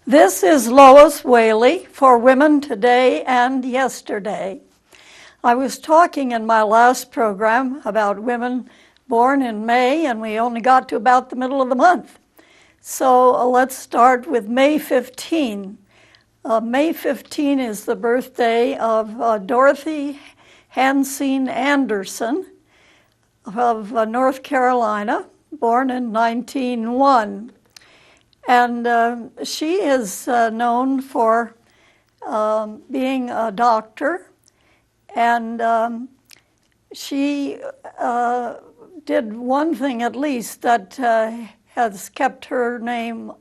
This is Lois Whaley for Women Today and Yesterday. I was talking in my last program about women born in May, and we only got to about the middle of the month. So let's start with May 15. May 15 is the birthday of Dorothy Hansine Anderson of North Carolina, born in 1901. And she is known for being a doctor, and she did one thing at least that has kept her name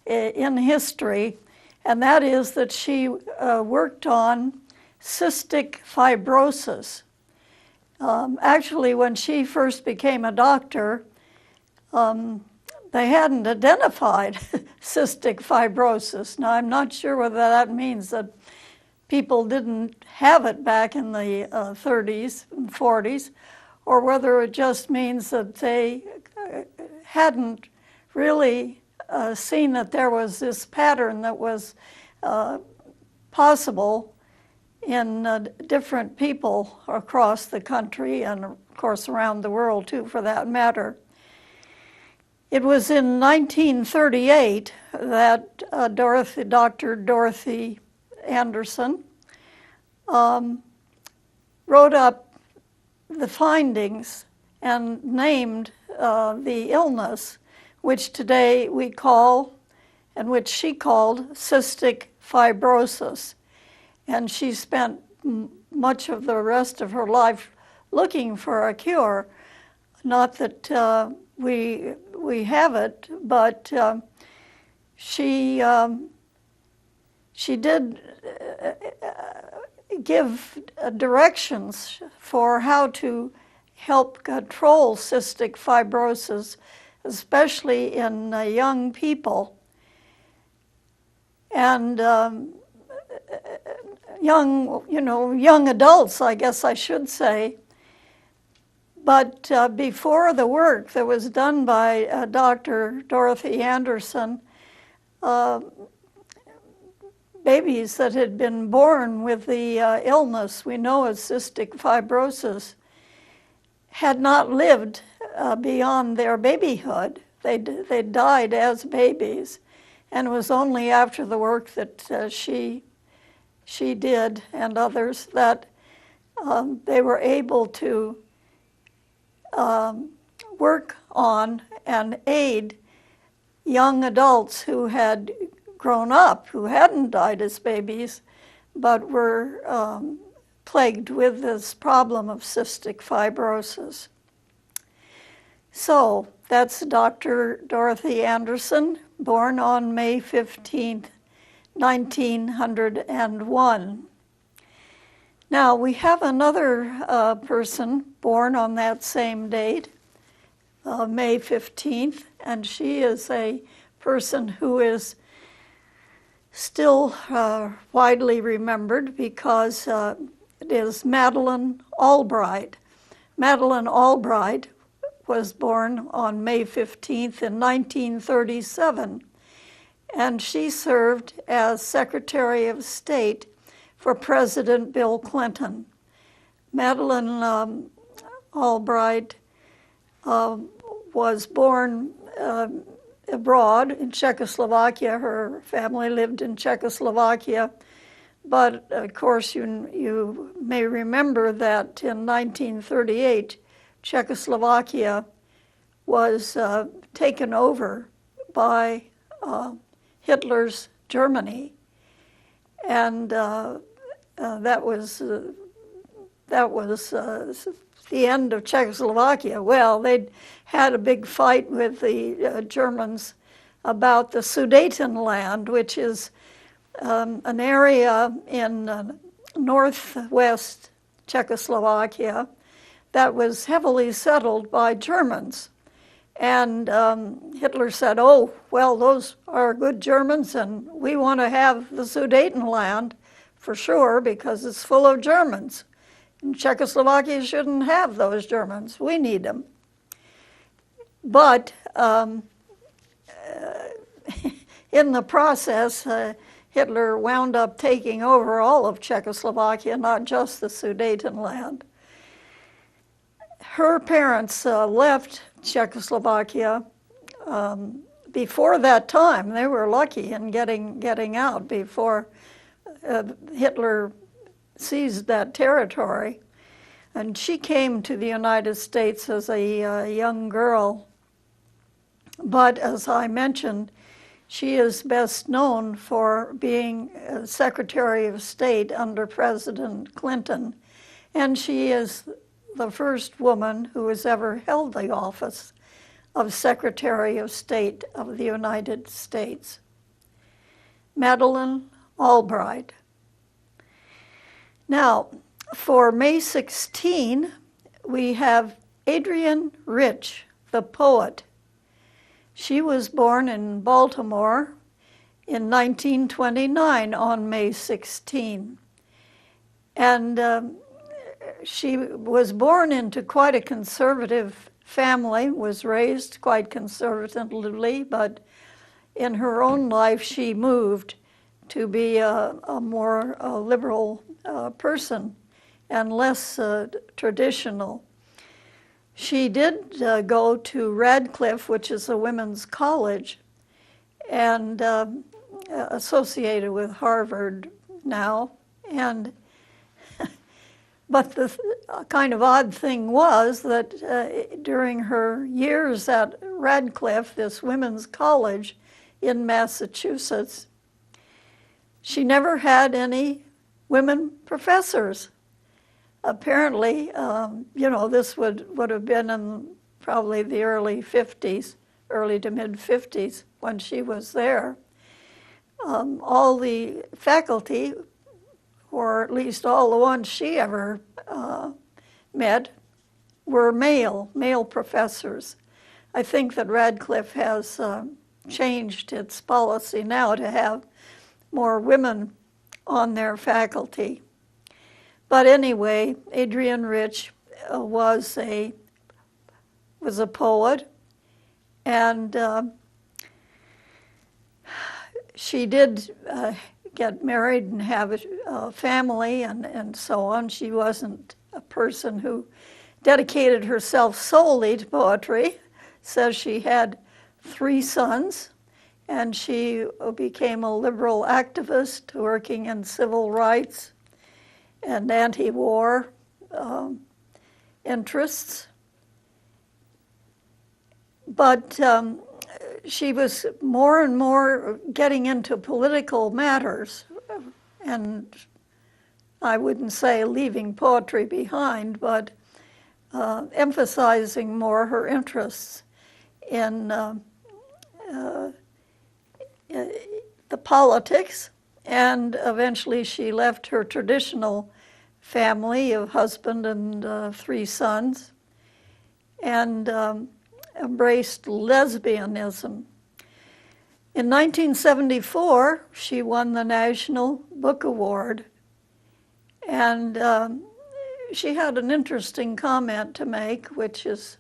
in history, and that is that she worked on cystic fibrosis. Actually, when she first became a doctor, they hadn't identified cystic fibrosis. Now, I'm not sure whether that means that people didn't have it back in the 30s and 40s, or whether it just means that they hadn't really seen that there was this pattern that was possible in different people across the country and, of course, around the world, too, for that matter. It was in 1938 that Dr. Dorothy Anderson wrote up the findings and named the illness, which today we call, and which she called, cystic fibrosis. And she spent much of the rest of her life looking for a cure. Not that we have it, but she did give directions for how to help control cystic fibrosis, especially in young people and young adults, I guess I should say. But before the work that was done by Dr. Dorothy Anderson, babies that had been born with the illness we know as cystic fibrosis had not lived beyond their babyhood. They died as babies, and it was only after the work that she did and others that they were able to work on and aid young adults who had grown up, who hadn't died as babies, but were plagued with this problem of cystic fibrosis. So that's Dr. Dorothy Anderson, born on May 15th, 1901. Now, we have another person born on that same date, May 15th, and she is a person who is still widely remembered because it is Madeleine Albright. Madeleine Albright was born on May 15th in 1937, and she served as Secretary of State for President Bill Clinton. Madeleine Albright was born abroad in Czechoslovakia. Her family lived in Czechoslovakia, but of course you may remember that in 1938, Czechoslovakia was taken over by Hitler's Germany, and that was the end of Czechoslovakia. Well, they'd had a big fight with the Germans about the Sudetenland, which is an area in northwest Czechoslovakia that was heavily settled by Germans. And Hitler said, oh, well, those are good Germans, and we want to have the Sudetenland for sure because it's full of Germans. And Czechoslovakia shouldn't have those Germans. We need them. But in the process, Hitler wound up taking over all of Czechoslovakia, not just the Sudetenland. Her parents left Czechoslovakia before that time. They were lucky in getting out before Hitler seized that territory. And she came to the United States as a young girl. But as I mentioned, she is best known for being Secretary of State under President Clinton. And she is the first woman who has ever held the office of Secretary of State of the United States. Madeleine Albright. Now, for May 16, we have Adrienne Rich, the poet. She was born in Baltimore in 1929 on May 16. And she was born into quite a conservative family, was raised quite conservatively, but in her own life she moved to be a more liberal person and less traditional. She did go to Radcliffe, which is a women's college, and associated with Harvard now. And but the kind of odd thing was that during her years at Radcliffe, this women's college in Massachusetts, she never had any women professors. Apparently, this would have been in probably the early 50s, early to mid 50s when she was there. All the faculty, or at least all the ones she ever met, were male professors. I think that Radcliffe has changed its policy now to have more women on their faculty. But anyway, Adrienne Rich was a poet, and she did get married and have a family and so on. She wasn't a person who dedicated herself solely to poetry. Says she had 3 sons, and she became a liberal activist working in civil rights and anti-war interests. But she was more and more getting into political matters, and I wouldn't say leaving poetry behind, but emphasizing more her interests in the politics. And eventually she left her traditional family of husband and 3 sons and embraced lesbianism. In 1974, she won the National Book Award, and she had an interesting comment to make, which is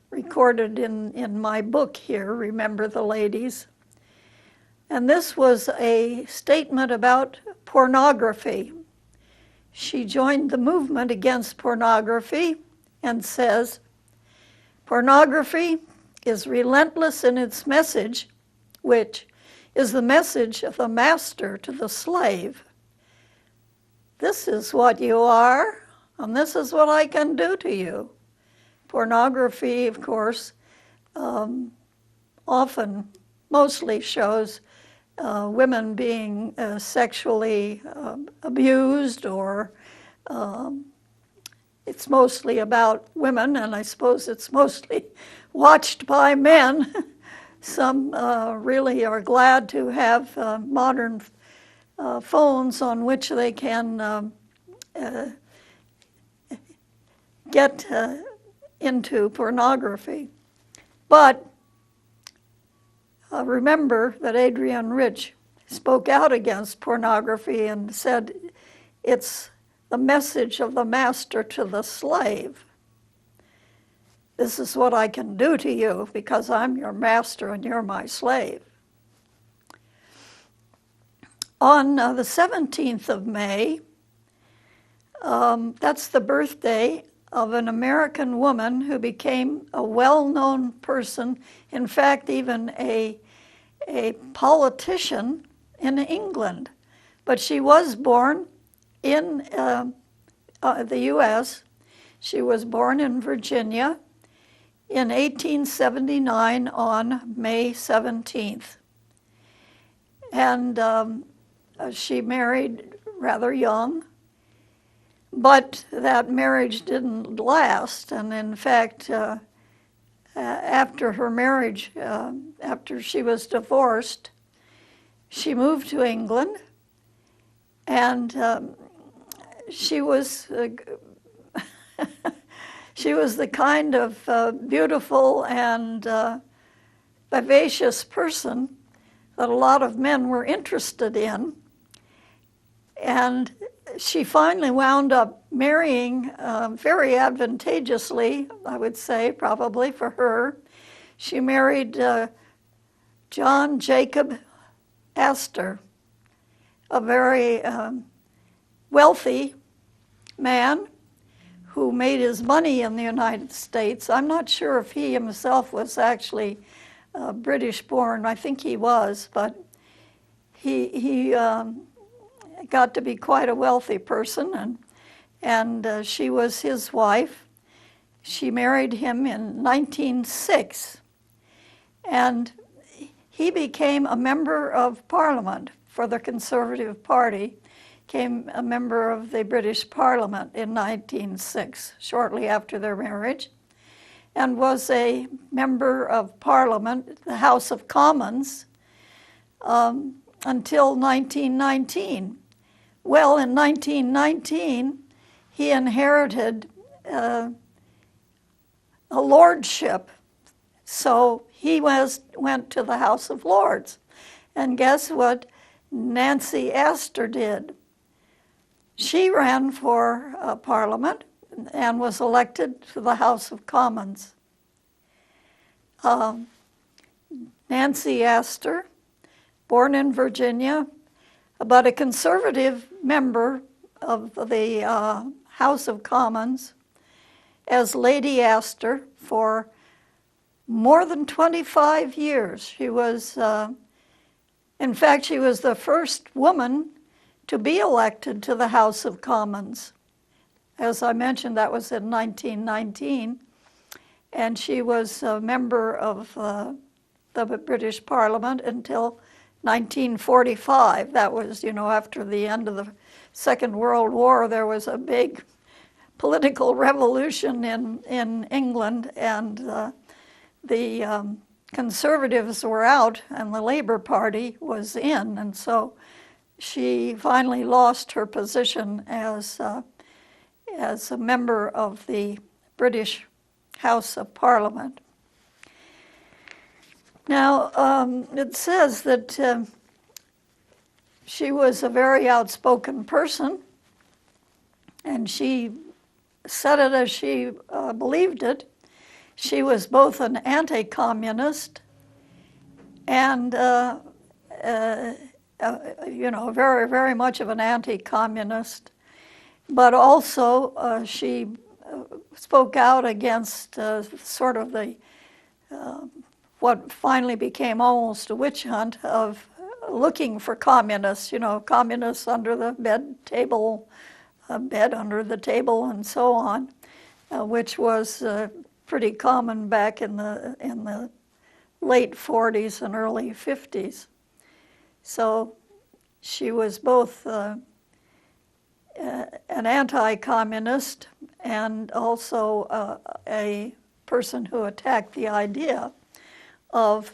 recorded in my book here, Remember the Ladies. And this was a statement about pornography. She joined the movement against pornography and says, "Pornography is relentless in its message, which is the message of the master to the slave. This is what you are, and this is what I can do to you." Pornography, of course, mostly shows women being sexually abused, or it's mostly about women, and I suppose it's mostly watched by men. Some really are glad to have modern phones on which they can get into pornography. But remember that Adrienne Rich spoke out against pornography and said it's the message of the master to the slave. This is what I can do to you because I'm your master and you're my slave. On the 17th of May, that's the birthday of an American woman who became a well-known person, in fact, even a politician in England. But she was born in the U.S. She was born in Virginia in 1879 on May 17th. And she married rather young, but that marriage didn't last. And in fact, after her marriage, after she was divorced, she moved to England, and she was she was the kind of beautiful and vivacious person that a lot of men were interested in. And she finally wound up marrying very advantageously, I would say, probably for her. She married John Jacob Astor, a very wealthy man who made his money in the United States. I'm not sure if he himself was actually British born. I think he was, but he got to be quite a wealthy person, and she was his wife. She married him in 1906, and he became a member of Parliament for the Conservative Party, became a member of the British Parliament in 1906, shortly after their marriage, and was a member of Parliament, the House of Commons, until 1919. Well, in 1919, he inherited a lordship, so he went to the House of Lords. And guess what Nancy Astor did? She ran for Parliament and was elected to the House of Commons. Nancy Astor, born in Virginia, but a conservative member of the House of Commons as Lady Astor for more than 25 years. She was, in fact, she was the first woman to be elected to the House of Commons. As I mentioned, that was in 1919, and she was a member of the British Parliament until 1945. That was, after the end of the Second World War, there was a big political revolution in England, and the Conservatives were out and the Labour Party was in, and so she finally lost her position as a member of the British House of Parliament. Now, it says that she was a very outspoken person, and she said it as she believed it. She was both an anti-communist and, very, very much of an anti-communist, but also she spoke out against sort of the what finally became almost a witch hunt of looking for communists, communists under the bed under the table and so on, which was pretty common back in the late 40s and early 50s. So she was both an anti-communist and also a person who attacked the idea of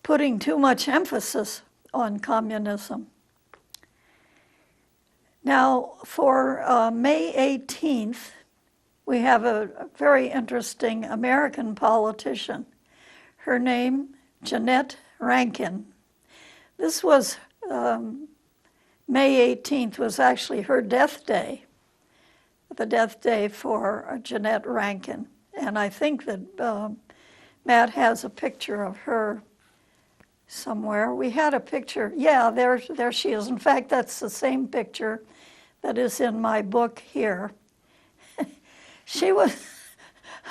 putting too much emphasis on communism. Now, for May 18th, we have a very interesting American politician. Her name, Jeannette Rankin. This was, May 18th was actually her death day, the death day for Jeannette Rankin. And I think that Matt has a picture of her somewhere. We had a picture. Yeah, there she is. In fact, that's the same picture that is in my book here. She was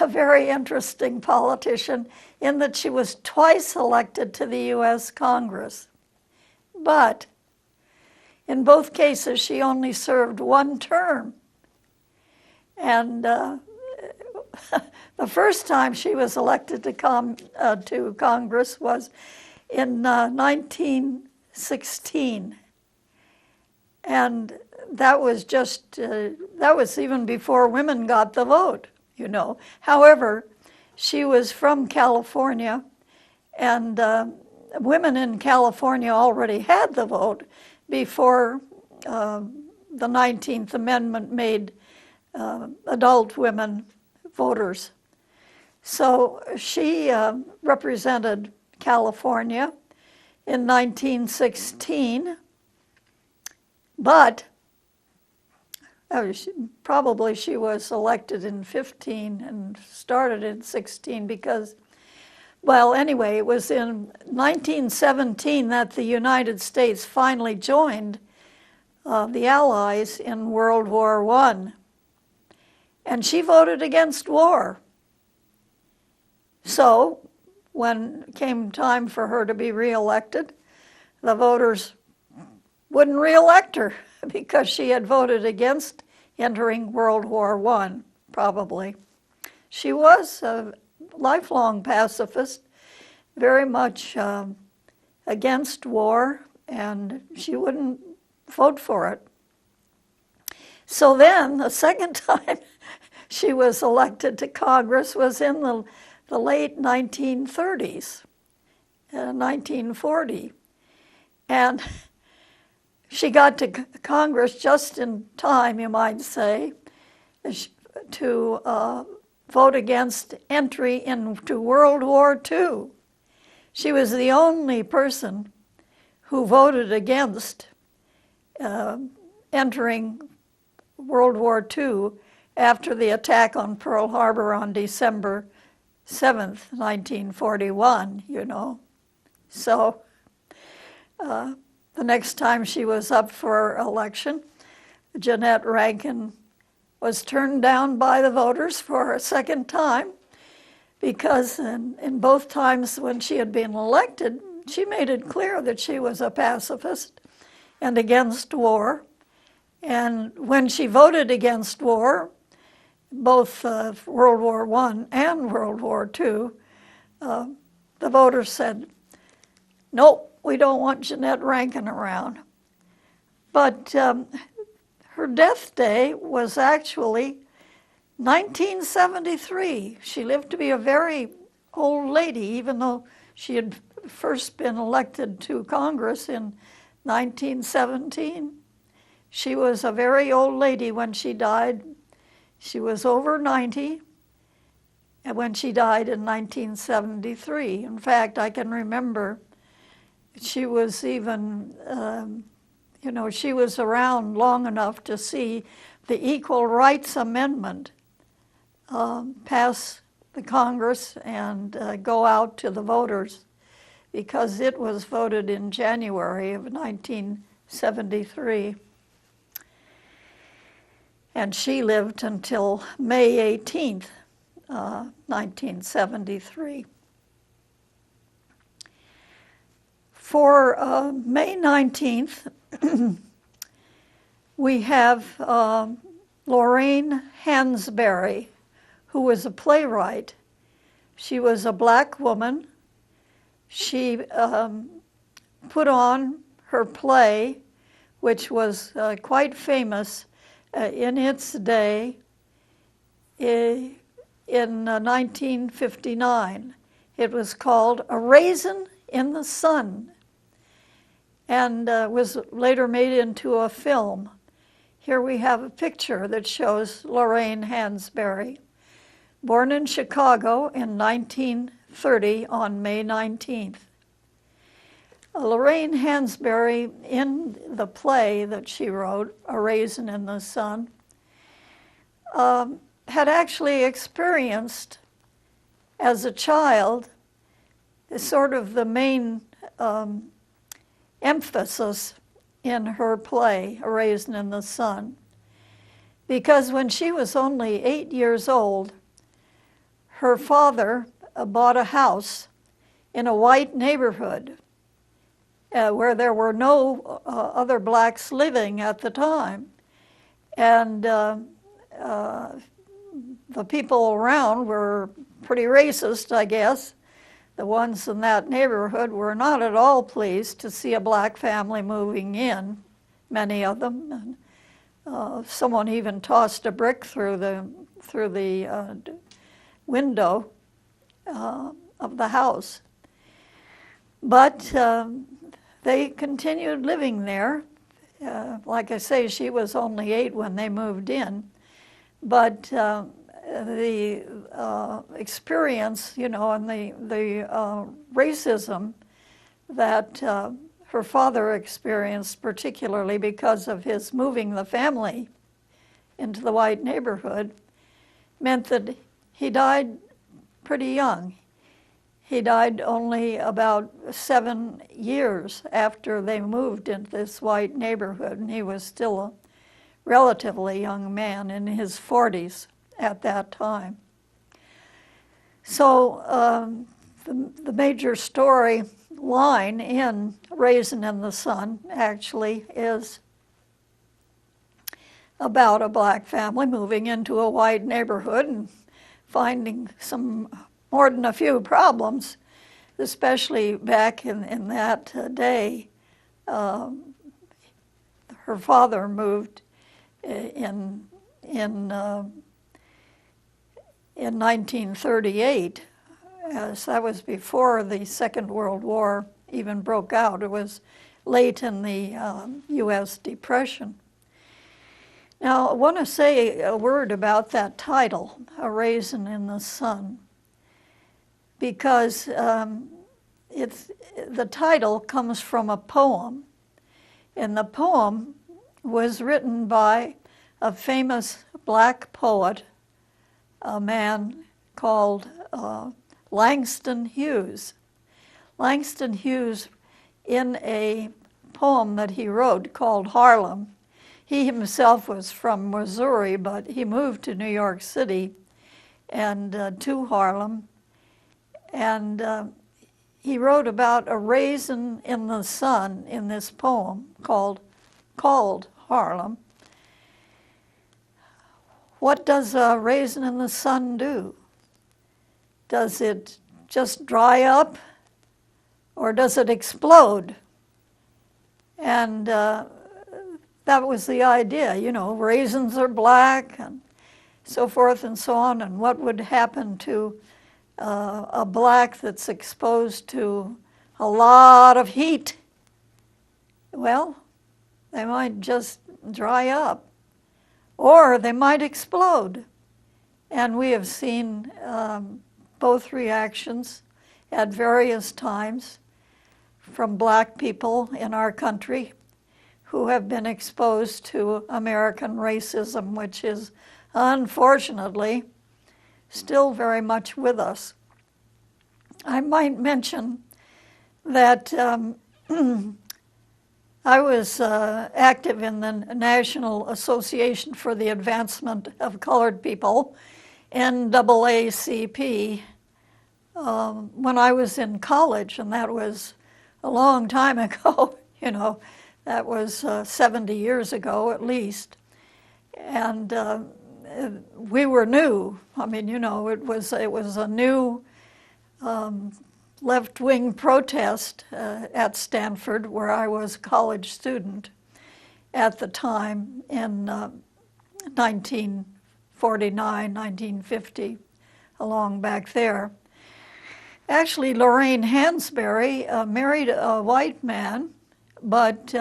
a very interesting politician in that she was twice elected to the U.S. Congress. But in both cases, she only served one term. And the first time she was elected to Congress was in 1916. And that was that was even before women got the vote, you know. However, she was from California, and women in California already had the vote before the 19th Amendment made adult women voters. So she represented California in 1916, but probably she was elected in 15 and started in 16 because, well, anyway, it was in 1917 that the United States finally joined the Allies in World War I. And she voted against war. So when it came time for her to be reelected, the voters wouldn't reelect her because she had voted against entering World War I, probably. She was a lifelong pacifist, very much against war, and she wouldn't vote for it. So then, the second time she was elected to Congress was in the late 1930s, 1940. And she got to Congress just in time, you might say, to vote against entry into World War II. She was the only person who voted against entering World War II after the attack on Pearl Harbor on December 7th, 1941, you know. So the next time she was up for election, Jeannette Rankin was turned down by the voters for a second time because in both times when she had been elected, she made it clear that she was a pacifist and against war. And when she voted against war, both World War I and World War II, the voters said, nope, we don't want Jeannette Rankin around. But her death day was actually 1973. She lived to be a very old lady, even though she had first been elected to Congress in 1917. She was a very old lady when she died. She was over 90 when she died in 1973. In fact, I can remember she was even, she was around long enough to see the Equal Rights Amendment pass the Congress and go out to the voters, because it was voted in January of 1973. And she lived until May 18th, 1973. For May 19th, we have Lorraine Hansberry, who was a playwright. She was a black woman. She put on her play, which was quite famous in its day, in 1959. It was called A Raisin in the Sun, and was later made into a film. Here we have a picture that shows Lorraine Hansberry, born in Chicago in 1930 on May 19th. Lorraine Hansberry, in the play that she wrote, A Raisin in the Sun, had actually experienced as a child sort of the main emphasis in her play, A Raisin in the Sun, because when she was only 8 years old, her father bought a house in a white neighborhood where there were no other blacks living at the time. And the people around were pretty racist, I guess. The ones in that neighborhood were not at all pleased to see a black family moving in, many of them. And, someone even tossed a brick through the window of the house. But they continued living there. Like I say, she was only 8 when they moved in. But the experience, you know, and the racism that her father experienced, particularly because of his moving the family into the white neighborhood, meant that he died pretty young. He died only about 7 years after they moved into this white neighborhood, and he was still a relatively young man in his 40s at that time. So the major story line in Raisin in the Sun actually is about a black family moving into a white neighborhood and finding some more than a few problems, especially back in that day. Her father moved in 1938, as that was before the Second World War even broke out. It was late in the U.S. Depression. Now, I want to say a word about that title, A Raisin in the Sun, because the title comes from a poem, and the poem was written by a famous black poet, a man called Langston Hughes. Langston Hughes, in a poem that he wrote called Harlem, he himself was from Missouri, but he moved to New York City and to Harlem, and he wrote about a raisin in the sun in this poem called Harlem. What does a raisin in the sun do? Does it just dry up, or does it explode? And that was the idea, you know, raisins are black and so forth and so on, and what would happen to a black that's exposed to a lot of heat? Well, they might just dry up, or they might explode. And we have seen both reactions at various times from black people in our country who have been exposed to American racism, which is unfortunately still very much with us. I might mention that I was active in the National Association for the Advancement of Colored People, NAACP, when I was in college, and that was a long time ago, you know. That was 70 years ago at least. And we were new. I mean, you know, it was a new left-wing protest at Stanford, where I was a college student at the time in 1949, 1950, along back there. Actually, Lorraine Hansberry married a white man, but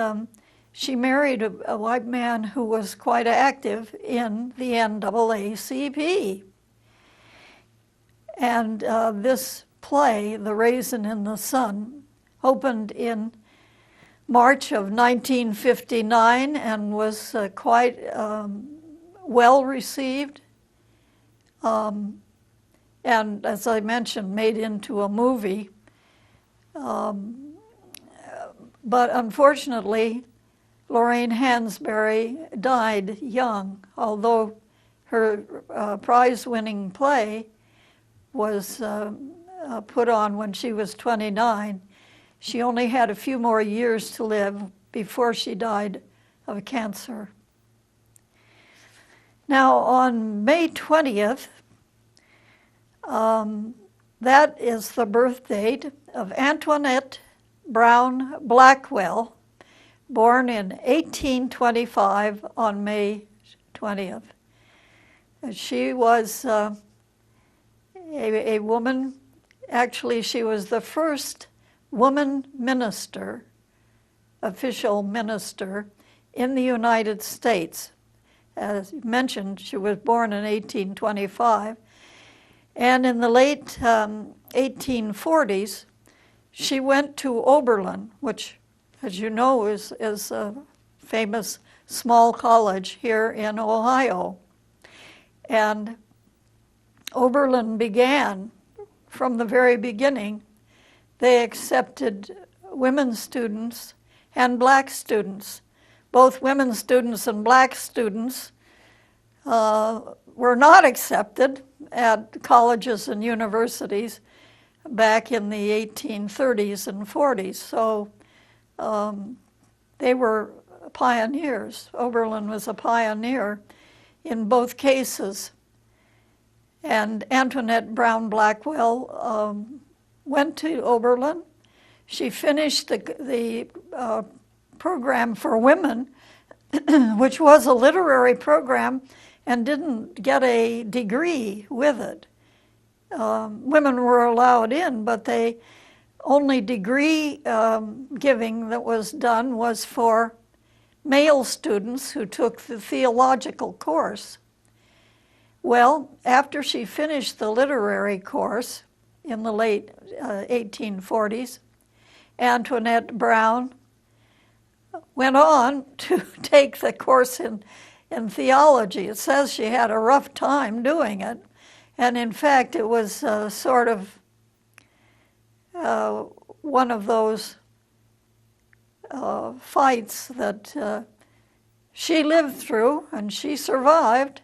she married a white man who was quite active in the NAACP. And this play, The Raisin in the Sun, opened in March of 1959 and was quite well received. And as I mentioned, made into a movie. But unfortunately, Lorraine Hansberry died young, although her prize-winning play was put on when she was 29. She only had a few more years to live before she died of cancer. Now, on May 20th, that is the birth date of Antoinette Brown Blackwell, born in 1825 on May 20th. She was a woman. Actually, she was the first woman minister, official minister, in the United States. As mentioned, she was born in 1825. And in the late 1840s, she went to Oberlin, which, as you know, is a famous small college here in Ohio. And Oberlin began, from the very beginning, they accepted women students and black students. Both women students and black students were not accepted at colleges and universities back in the 1830s and 40s. So they were pioneers. Oberlin was a pioneer in both cases. And Antoinette Brown Blackwell went to Oberlin. She finished the program for women, which was a literary program, and didn't get a degree with it. Women were allowed in, but the only degree giving that was done was for male students who took the theological course. Well, after she finished the literary course in the late 1840s, Antoinette Brown went on to take the course in theology. It says she had a rough time doing it. And in fact, it was sort of one of those fights that she lived through, and she survived,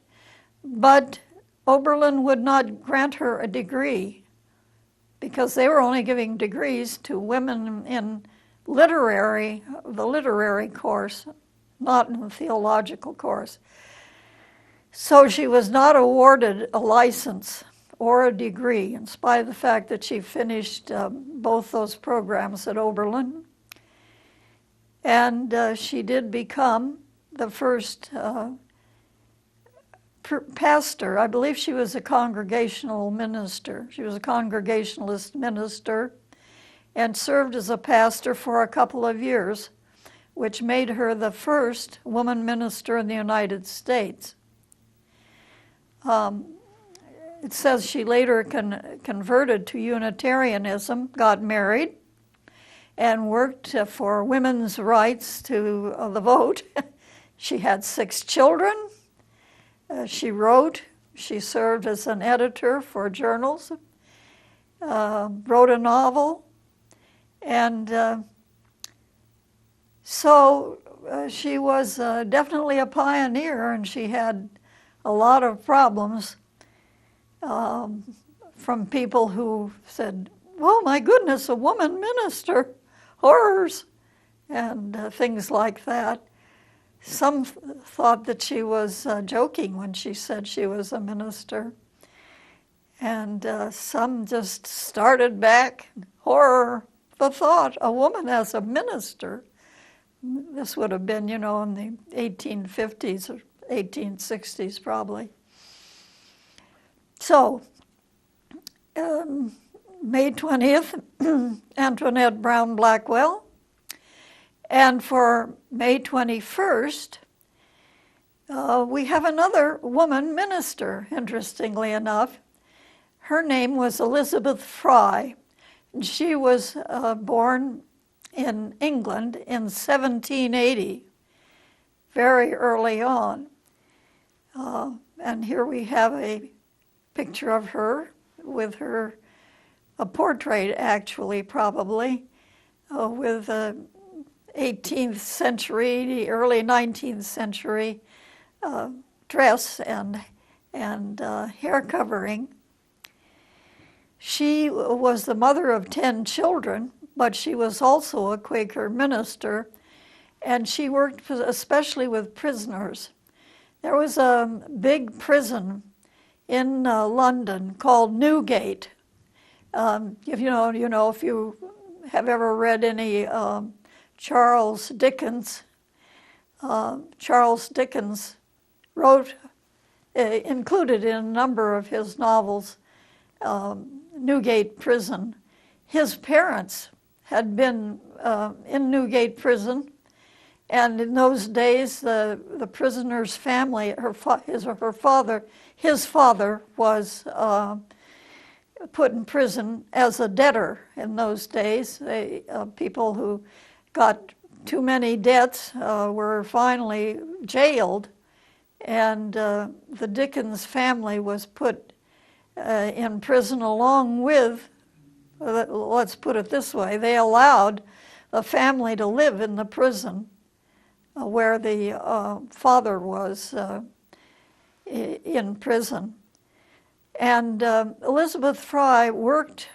but Oberlin would not grant her a degree because they were only giving degrees to women in the literary course, not in the theological course. So she was not awarded a license or a degree, in spite of the fact that she finished both those programs at Oberlin. And she did become the first pastor. I believe she was a congregational minister. She was a Congregationalist minister and served as a pastor for a couple of years, which made her the first woman minister in the United States. It says she later converted to Unitarianism, got married, and worked for women's rights to the vote. She had 6 children. She wrote. She served as an editor for journals, wrote a novel, and so she was definitely a pioneer, and she had a lot of problems from people who said, "Oh my goodness, a woman minister, horrors," and things like that. Some thought that she was joking when she said she was a minister. And some just started back, horror, the thought, a woman as a minister. This would have been, in the 1850s or 1860s probably. So, May 20th, Antoinette Brown Blackwell. And for May 21st, we have another woman minister, interestingly enough. Her name was Elizabeth Fry. She was born in England in 1780, very early on. And here we have a picture of her with a portrait actually, probably, with 18th century, the early 19th century dress and hair covering. She was the mother of 10 children, but she was also a Quaker minister, and she worked especially with prisoners. There was a big prison in London called Newgate. If if you have ever read any Charles Dickens wrote, included in a number of his novels, Newgate Prison. His parents had been in Newgate Prison, and in those days, the prisoner's family, his father was put in prison as a debtor in those days. People who got too many debts were finally jailed, and the Dickens family was put in prison along with, let's put it this way, they allowed the family to live in the prison where the father was in prison. And Elizabeth Fry worked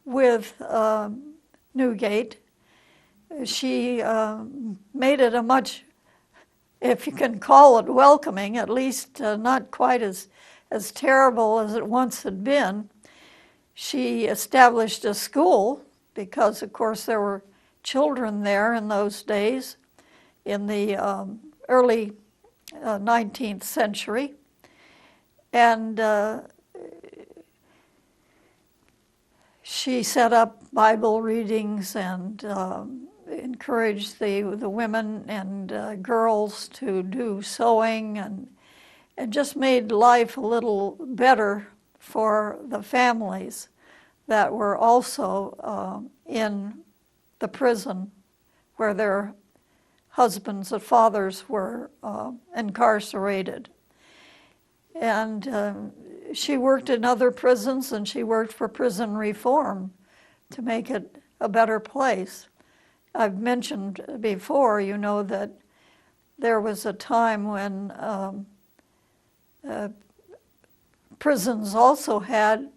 with Newgate. She made it a much, if you can call it welcoming, at least not quite as terrible as it once had been. She established a school because, of course, there were children there in those days in the early 19th century. And she set up Bible readings and encouraged the women and girls to do sewing and just made life a little better for the families that were also in the prison where their husbands and fathers were incarcerated. And she worked in other prisons, and she worked for prison reform to make it a better place. I've mentioned before, that there was a time when prisons also had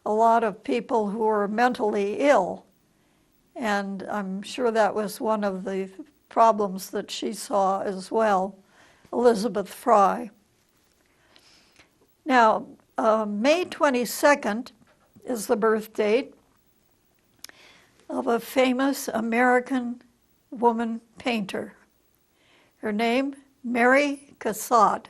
a lot of people who were mentally ill, and I'm sure that was one of the problems that she saw as well, Elizabeth Fry. Now, May 22nd is the birth date of a famous American woman painter. Her name, Mary Cassatt.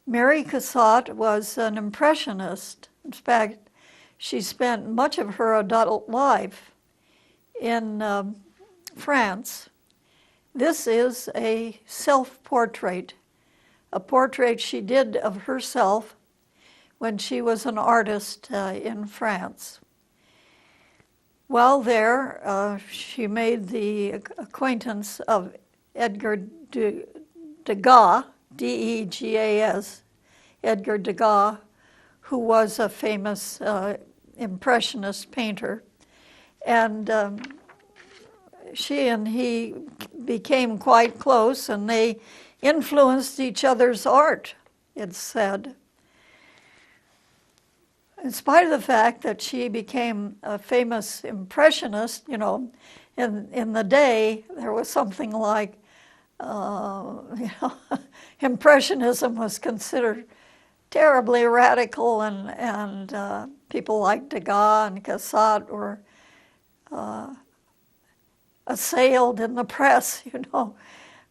Mary Cassatt was an impressionist. In fact, she spent much of her adult life in France. This is a self-portrait, a portrait she did of herself when she was an artist in France. While there, she made the acquaintance of Edgar Degas, D-E-G-A-S, Edgar Degas, who was a famous impressionist painter. And she and he became quite close, and they influenced each other's art, it's said. In spite of the fact that she became a famous impressionist, in the day, there was something like, Impressionism was considered terribly radical, and people like Degas and Cassatt were assailed in the press.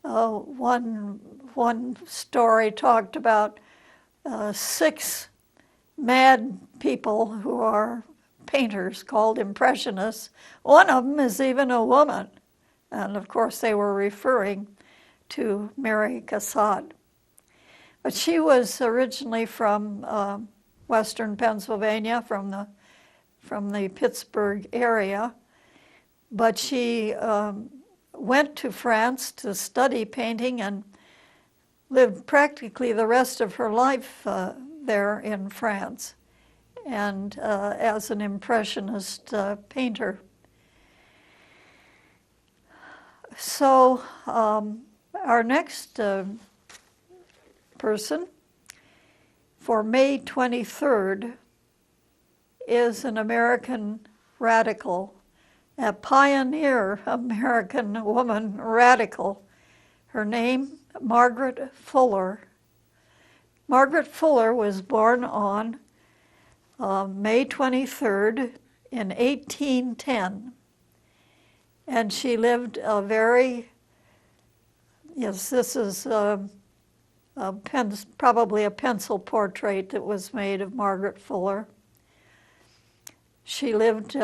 One story talked about 6 mad people who are painters called Impressionists. One of them is even a woman, and of course they were referring to Mary Cassatt. But she was originally from western Pennsylvania, from the Pittsburgh area, but she went to France to study painting and lived practically the rest of her life there in France, and as an impressionist painter. So our next person for May 23rd is an American radical, a pioneer American woman radical. Her name, Margaret Fuller. Margaret Fuller was born on May 23rd in 1810. And she lived a very, yes, this is probably a pencil portrait that was made of Margaret Fuller. She lived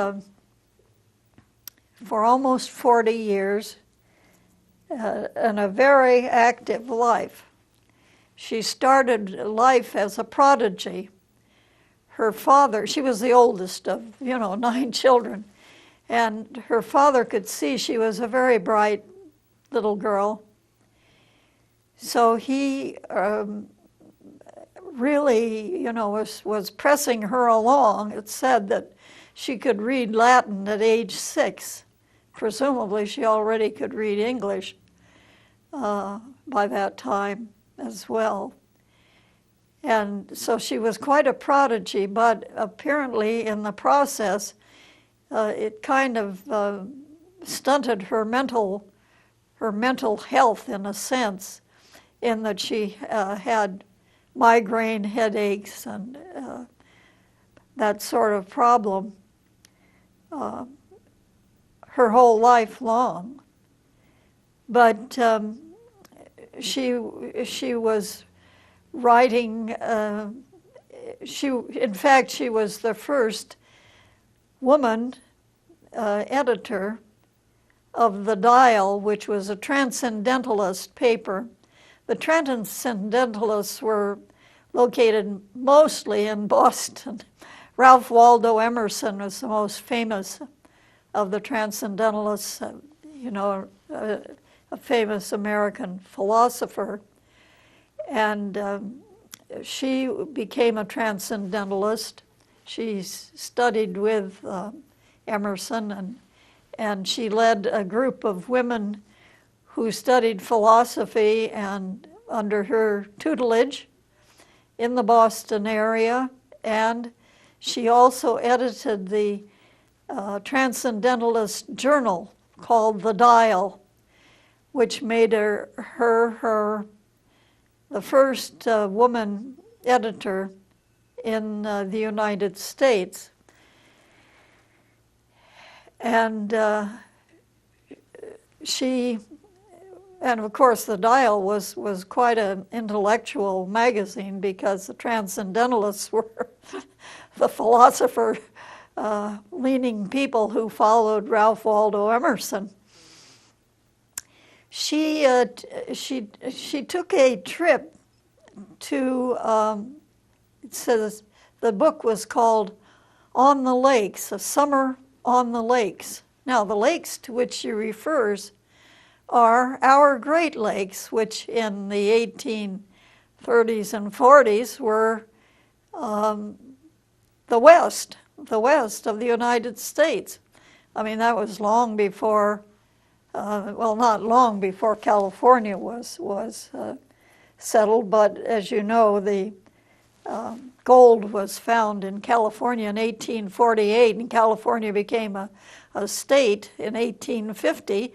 for almost 40 years and a very active life. She started life as a prodigy. Her father, she was the oldest of, 9 children, and her father could see she was a very bright little girl. So he really, was pressing her along. It said that she could read Latin at age 6. Presumably she already could read English by that time as well. And so she was quite a prodigy, but apparently in the process, it kind of stunted her mental health in a sense, in that she had migraine headaches and that sort of problem her whole life long. But she was writing. In fact, she was the first woman editor of The Dial, which was a transcendentalist paper. The Transcendentalists were located mostly in Boston. Ralph Waldo Emerson was the most famous of the Transcendentalists, a famous American philosopher. And she became a Transcendentalist. She studied with Emerson, and she led a group of women who studied philosophy and under her tutelage in the Boston area. And she also edited the Transcendentalist journal called The Dial, which made her the first woman editor in the United States. And and of course the Dial was quite an intellectual magazine, because the Transcendentalists were the philosopher leaning people who followed Ralph Waldo Emerson. She took a trip to, it says the book was called On the Lakes, A Summer on the Lakes. Now, the lakes to which she refers are our Great Lakes, which in the 1830s and 40s were the west of the United States. I mean, that was long before, not long before California was settled, but as you know, the gold was found in California in 1848, and California became a state in 1850.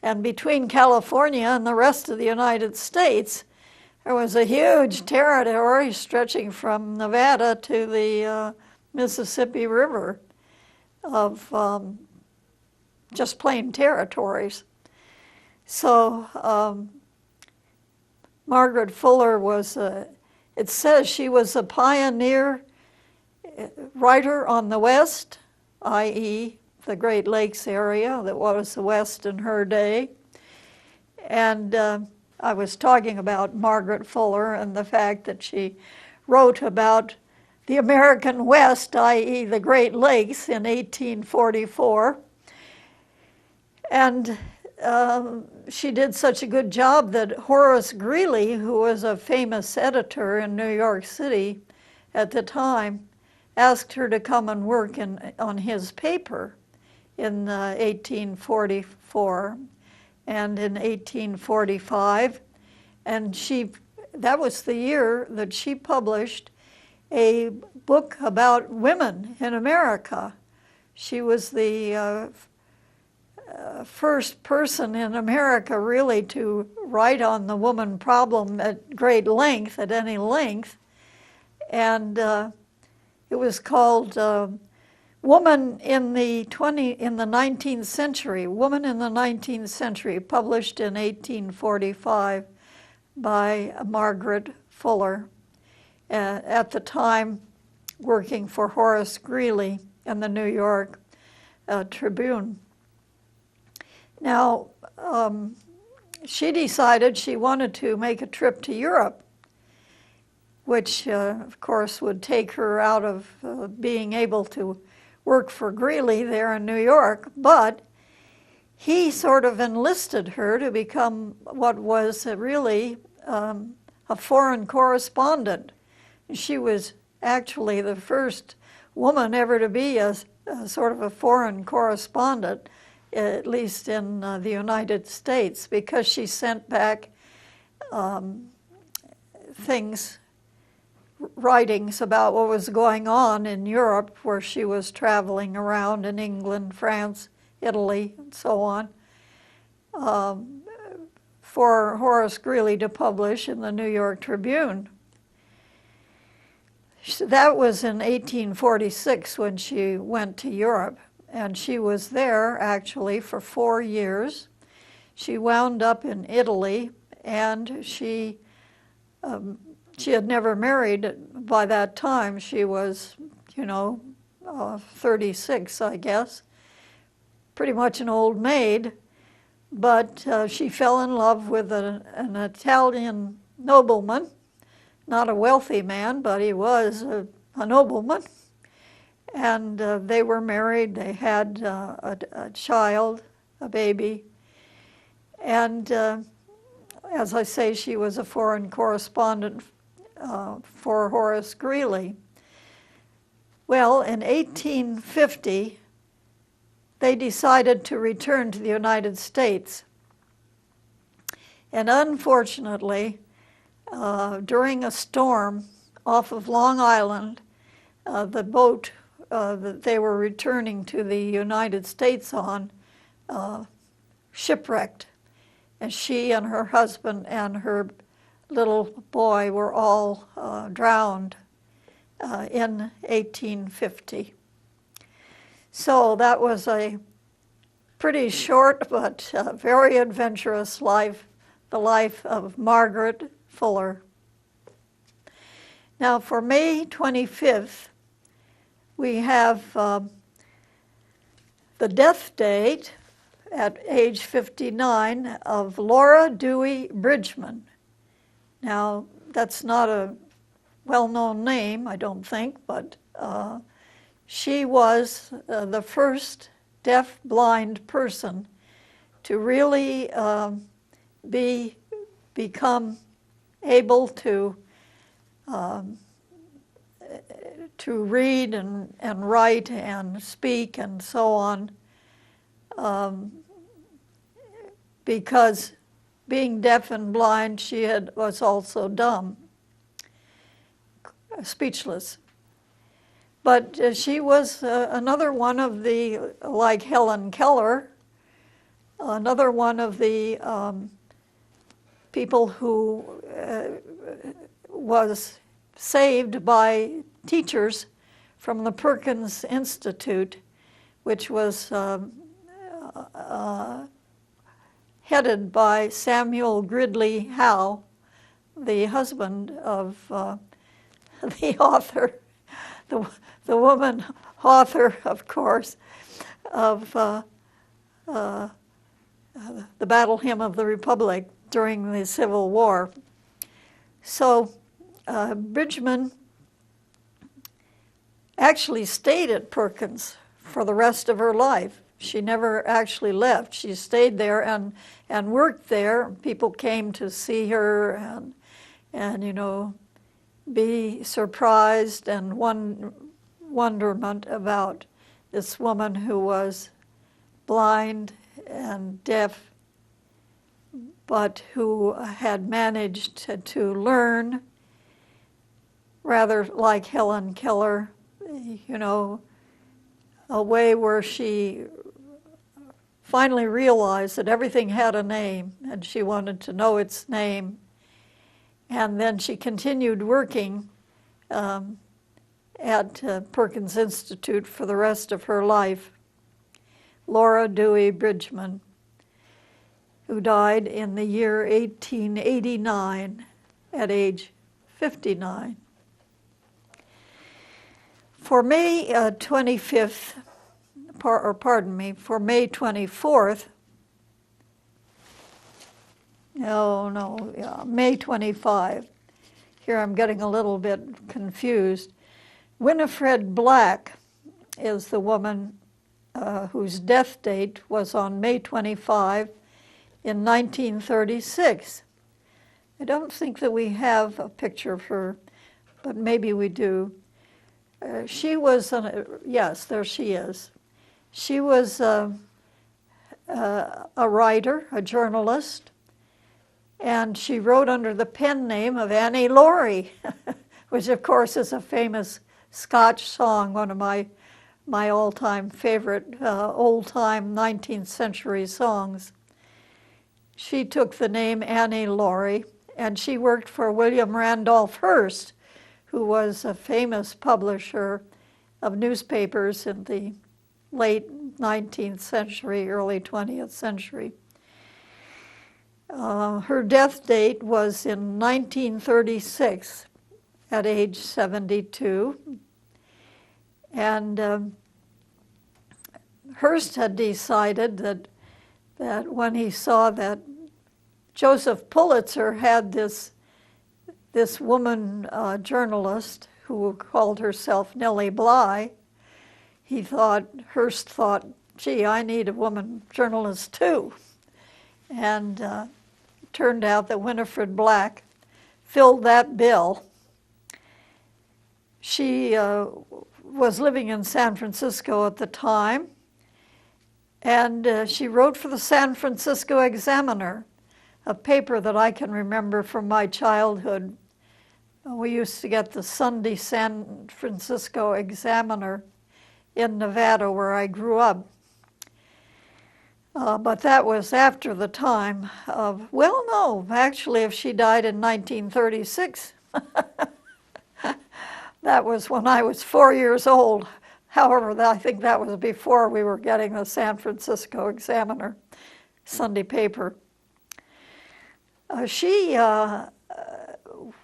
And between California and the rest of the United States, there was a huge territory stretching from Nevada to the Mississippi River of just plain territories. So Margaret Fuller was, it says she was a pioneer writer on the West, i.e., the Great Lakes area that was the West in her day. And I was talking about Margaret Fuller and the fact that she wrote about the American West, i.e. the Great Lakes, in 1844. And she did such a good job that Horace Greeley, who was a famous editor in New York City at the time, asked her to come and work on his paper in 1844. and in 1845, and that was the year that she published a book about women in America. She was the first person in America really to write on the woman problem at great length, at any length, and it was called Woman in the 19th Century, Woman in the 19th Century, published in 1845 by Margaret Fuller, at the time working for Horace Greeley in the New York Tribune. Now, she decided she wanted to make a trip to Europe, which, of course, would take her out of being able to work for Greeley there in New York, but he sort of enlisted her to become what was really a foreign correspondent. She was actually the first woman ever to be a sort of a foreign correspondent, at least in the United States, because she sent back writings about what was going on in Europe, where she was traveling around in England, France, Italy, and so on, for Horace Greeley to publish in the New York Tribune. That was in 1846 when she went to Europe, and she was there actually for 4 years. She wound up in Italy, and she had never married by that time. She was, 36, I guess, pretty much an old maid, but she fell in love with an Italian nobleman, not a wealthy man, but he was a nobleman, and they were married. They had a child, a baby, and as I say, she was a foreign correspondent for Horace Greeley. Well, in 1850, they decided to return to the United States. And unfortunately, during a storm off of Long Island, the boat that they were returning to the United States on shipwrecked. And she and her husband and her little boy were all drowned in 1850. So that was a pretty short but very adventurous life, the life of Margaret Fuller. Now for May 25th, we have the death date at age 59 of Laura Dewey Bridgman. Now, that's not a well-known name, I don't think, but she was the first deaf-blind person to really become able to read and write and speak and so on, because being deaf and blind, she was also dumb, speechless. But she was another one of the, like Helen Keller, another one of the people who was saved by teachers from the Perkins Institute, which was headed by Samuel Gridley Howe, the husband of the author, the woman author, of course, of the Battle Hymn of the Republic during the Civil War. So Bridgman actually stayed at Perkins for the rest of her life. She never actually left. She stayed there and worked there. People came to see her and be surprised and wonderment about this woman who was blind and deaf but who had managed to learn, rather like Helen Keller, you know, a way where she finally realized that everything had a name and she wanted to know its name. And then she continued working at Perkins Institute for the rest of her life. Laura Dewey Bridgman, who died in the year 1889 at age 59. For May 25th, for May 24th, May 25. Here I'm getting a little bit confused. Winifred Black is the woman whose death date was on May 25 in 1936. I don't think that we have a picture of her, but maybe we do. She was, yes, there she is. She was a writer, a journalist, and she wrote under the pen name of Annie Laurie, which of course is a famous Scotch song, one of my all-time favorite old-time 19th century songs. She took the name Annie Laurie, and she worked for William Randolph Hearst, who was a famous publisher of newspapers in the late 19th century, early 20th century. Her death date was in 1936 at age 72. And Hearst had decided that when he saw that Joseph Pulitzer had this woman journalist who called herself Nellie Bly, Hearst thought, gee, I need a woman journalist too. And it turned out that Winifred Black filled that bill. She was living in San Francisco at the time, and she wrote for the San Francisco Examiner, a paper that I can remember from my childhood. We used to get the Sunday San Francisco Examiner in Nevada, where I grew up. But that was after the time of, well, no, actually, if she died in 1936, that was when I was 4 years old. However, I think that was before we were getting the San Francisco Examiner Sunday paper. She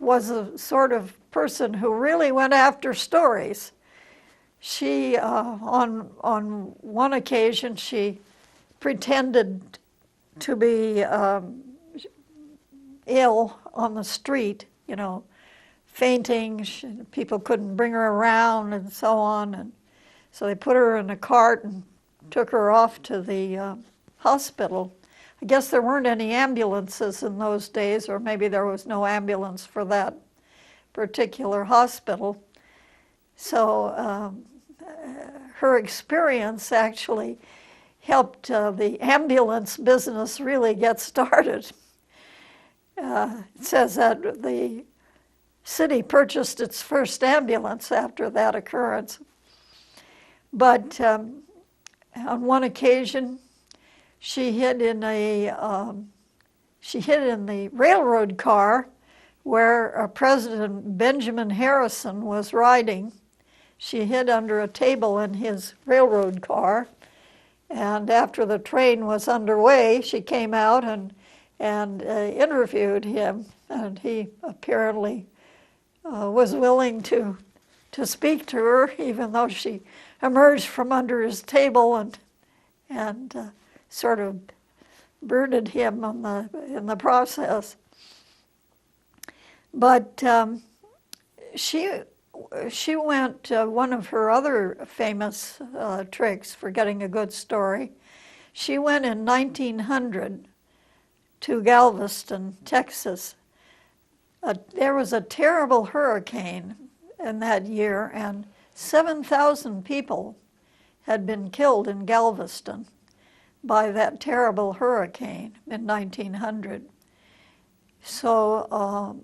was a sort of person who really went after stories. She, on one occasion, she pretended to be ill on the street, you know, fainting. People couldn't bring her around and so on. And so they put her in a cart and took her off to the hospital. I guess there weren't any ambulances in those days, or maybe there was no ambulance for that particular hospital. So her experience actually helped the ambulance business really get started. It says that the city purchased its first ambulance after that occurrence. But on one occasion, she hid in the railroad car where President Benjamin Harrison was riding. She hid under a table in his railroad car, and after the train was underway, she came out and interviewed him, and he apparently was willing to speak to her, even though she emerged from under his table and sort of burned him in the process. But she went, one of her other famous tricks for getting a good story, she went in 1900 to Galveston, Texas. There was a terrible hurricane in that year, and 7,000 people had been killed in Galveston by that terrible hurricane in 1900. So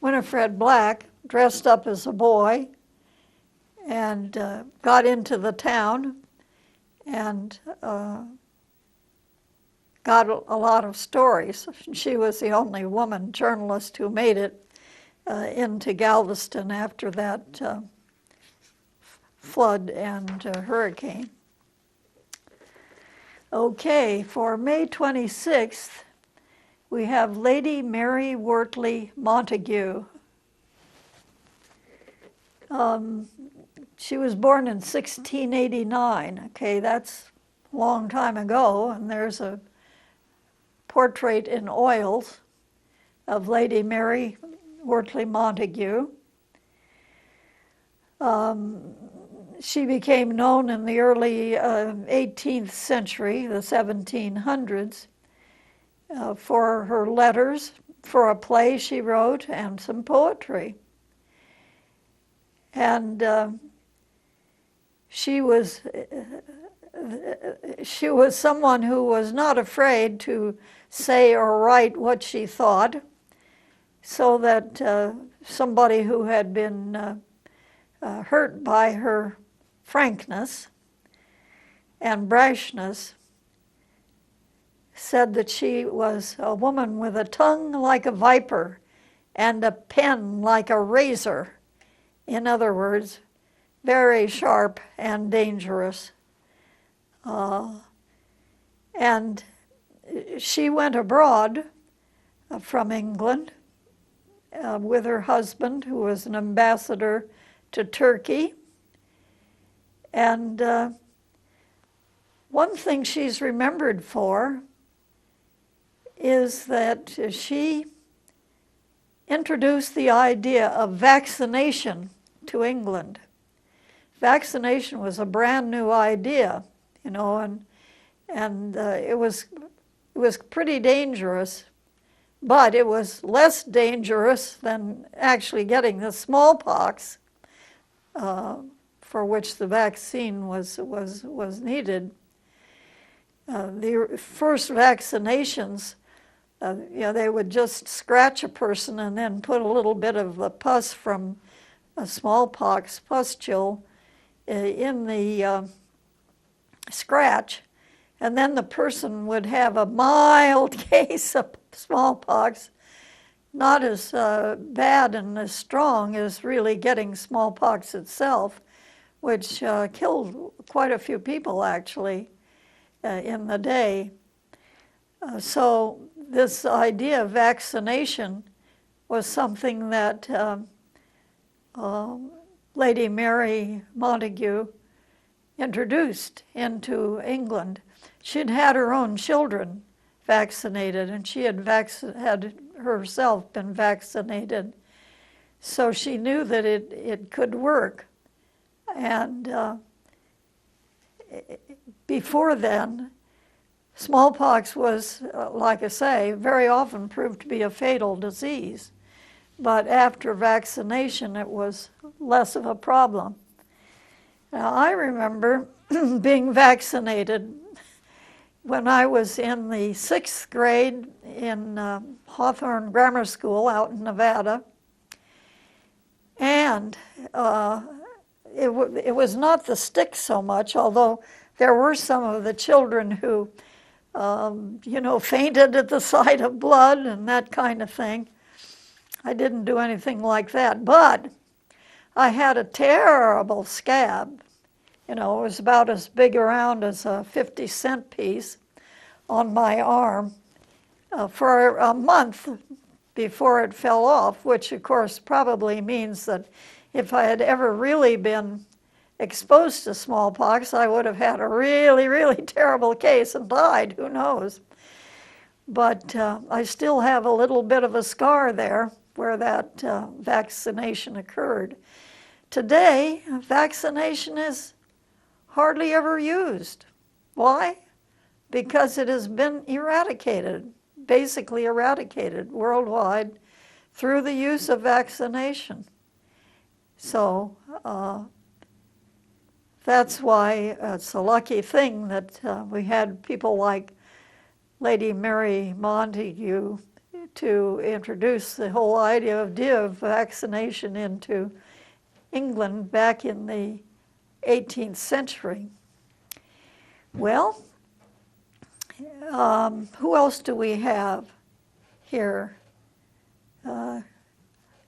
Winifred Black dressed up as a boy and got into the town and got a lot of stories. She was the only woman journalist who made it into Galveston after that flood and hurricane. Okay, for May 26th, we have Lady Mary Wortley Montagu. She was born in 1689. Okay, that's a long time ago, and there's a portrait in oils of Lady Mary Wortley Montagu. She became known in the early 18th century, the 1700s, for her letters, for a play she wrote, and some poetry. And she was someone who was not afraid to say or write what she thought, so that somebody who had been hurt by her frankness and brashness said that she was a woman with a tongue like a viper and a pen like a razor. In other words, very sharp and dangerous. And she went abroad from England with her husband, who was an ambassador to Turkey. And one thing she's remembered for is that she introduced the idea of vaccination to England. Vaccination was a brand new idea, you know, and it was pretty dangerous, but it was less dangerous than actually getting the smallpox, for which the vaccine was needed. The first vaccinations, they would just scratch a person and then put a little bit of the pus from a smallpox pustule in the scratch, and then the person would have a mild case of smallpox, not as bad and as strong as really getting smallpox itself, which killed quite a few people actually in the day. So this idea of vaccination was something that Lady Mary Montagu introduced into England. She'd had her own children vaccinated, and she had herself been vaccinated. So she knew that it could work. And before then, smallpox was, like I say, very often proved to be a fatal disease. But after vaccination, it was less of a problem. Now, I remember being vaccinated when I was in the 6th grade in Hawthorne Grammar School out in Nevada. And it was not the stick so much, although there were some of the children who, fainted at the sight of blood and that kind of thing. I didn't do anything like that, but I had a terrible scab. It was about as big around as a 50-cent piece on my arm for a month before it fell off, which of course probably means that if I had ever really been exposed to smallpox, I would have had a really, really terrible case and died, who knows. But I still have a little bit of a scar there where that vaccination occurred. Today, vaccination is hardly ever used. Why? Because it has been eradicated, basically eradicated worldwide through the use of vaccination. So that's why it's a lucky thing that we had people like Lady Mary Montagu to introduce the whole idea of vaccination into England back in the 18th century. Well, who else do we have here? A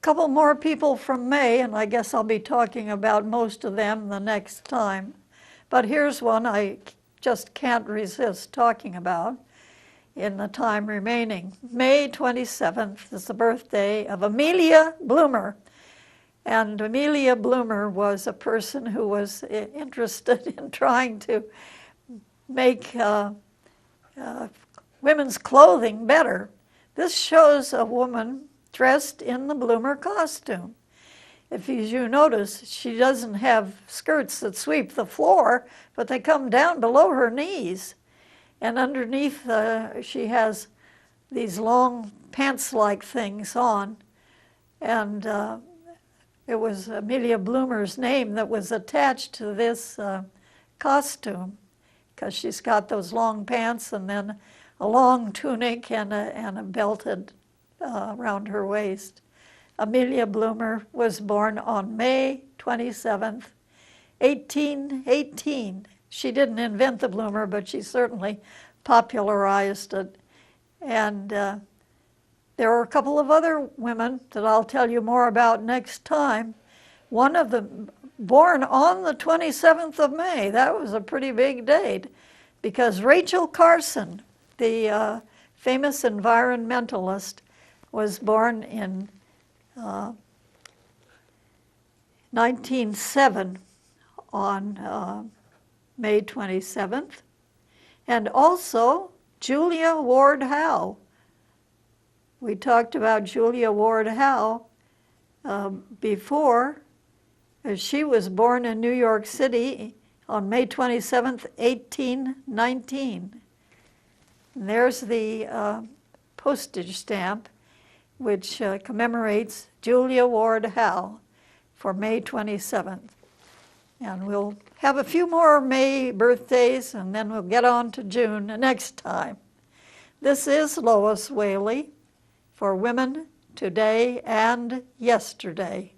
couple more people from May, and I guess I'll be talking about most of them the next time. But here's one I just can't resist talking about in the time remaining. May 27th is the birthday of Amelia Bloomer. And Amelia Bloomer was a person who was interested in trying to make women's clothing better. This shows a woman dressed in the Bloomer costume. If you notice, she doesn't have skirts that sweep the floor, but they come down below her knees. And underneath, she has these long pants-like things on. And it was Amelia Bloomer's name that was attached to this costume, because she's got those long pants and then a long tunic and a belted around her waist. Amelia Bloomer was born on May 27th, 1818. She didn't invent the bloomer, but she certainly popularized it. And there are a couple of other women that I'll tell you more about next time. One of them born on the 27th of May. That was a pretty big date, because Rachel Carson, the famous environmentalist, was born in 1907 on May 27th. And also Julia Ward Howe. We talked about Julia Ward Howe before. She was born in New York City on May 27th, 1819. And there's the postage stamp, which commemorates Julia Ward Howe for May 27th. And we'll have a few more May birthdays, and then we'll get on to June next time. This is Lois Whaley for Women Today and Yesterday.